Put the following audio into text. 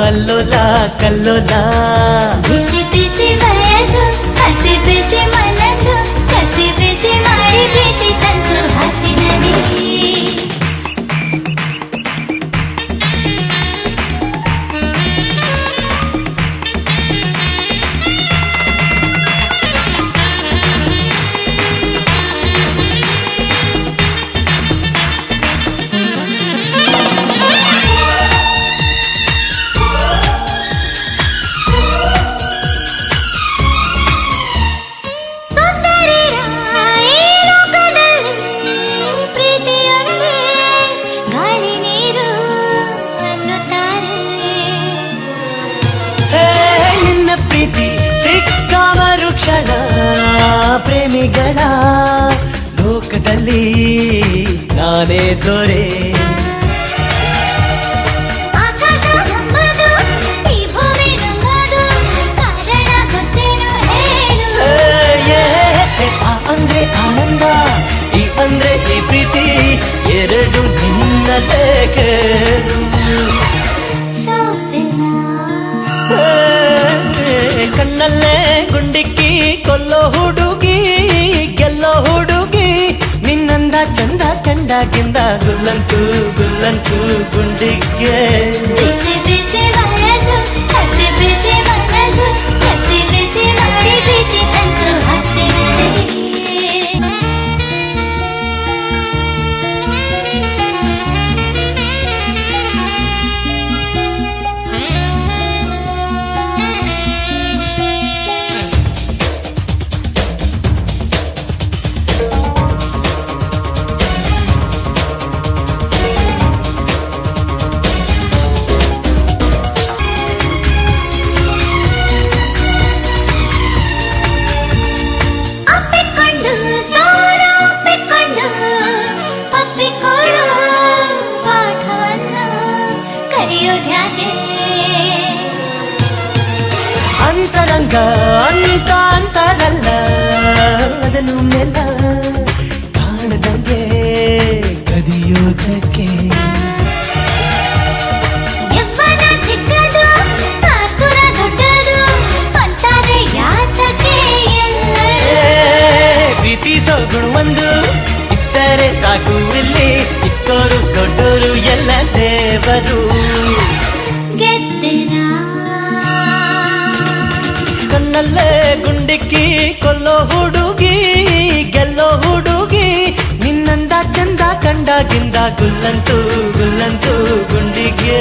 ಅಲ್ಲೋಲ ಕಲ್ಲೋಲ. ಬಿಸಿ ಬಿಸಿ ವಯಸ್ಸು ಹಸಿ ಬಿಸಿ ಮನಸ್ಸು ಕಸಿ ಬಿಸಿ ಮಾಡಿ ಪ್ರೀತಿ ತಂತು ಹಾಕಿನಡಿ. ಕ್ಷಣ ಪ್ರೇಮಿಗಳ ಲೋಕದಲ್ಲಿ ನಾನೇ ದೊರೆ. ಆಕಾಶ ನಮ್ಮದು ಈ ಭೂಮಿ ನಮ್ಮದು ಕಾರಣ ಗೊತ್ತೇನು ಹೇಳು. ಆ ಅಂದ್ರೆ ಆನಂದ, ಈ ಅಂದ್ರೆ ಈ ಪ್ರೀತಿ, ಎರಡು ನಿನ್ನಲ್ಲೇ ಕೇಳು. ಕಣ್ಣಲ್ಲೇ ಗುಂಡಿಕ್ಕಿ ಕೊಲ್ಲೋ ಹುಡುಗಿ ಗೆಲ್ಲೋ ಹುಡುಗಿ, ನಿನ್ನಂದ ಚಂದ ಕಂಡಾಗಿಂದ ಗುಲ್ಲಂಟು ಗುಲ್ಲಂಟು ಗುಂಡಿಗೆ. ಬಿಸಿ ಬಿಸಿ ವಯಸ್ಸು ಹಸಿ ಬಿಸಿ ಮನಸ್ಸು ಕಸಿ ಬಿಸಿ ಮಾಡಿ ಪ್ರೀತಿ ತಂತು ಹಾಕ್ತಿನಡಿ. ಅಂತರಂಗ ಅಂತ ಅಂತಾರಲ್ಲ, ಅದನ್ನು ಮೆಲ್ಲ ಕಾಣದಂಗೆ ಕದಿಯೋದಕ್ಕೆ. ಯವ್ವನ ಚಿಕ್ಕದು ಆತುರ ದೊಡ್ಡದು ಅಂತಾರೆ ಯಾತಕ್ಕೆ ಎಲ್ಲ. ಪ್ರೀತಿ ಸೋಗುಣ ಒಂದು ಇದ್ದರೆ ಸಾಕು ಇಲ್ಲಿ, ಚಿಕ್ಕವರು ದೊಡ್ಡವರು ಎಲ್ಲ ದೇವರು. ಗೆದ್ದೆನಾ ಕಣ್ಣಲ್ಲೇ ಗುಂಡಿಕ್ಕಿ ಕೊಲ್ಲೋ ಹುಡುಗಿ ಗೆಲ್ಲೋ ಹುಡುಗಿ, ನಿನ್ನಂದ ಚಂದ ಕಂಡಾಗಿಂದ ಗುಲ್ಲಂತೂ ಗುಲ್ಲಂತೂ ಗುಂಡಿಗೆ.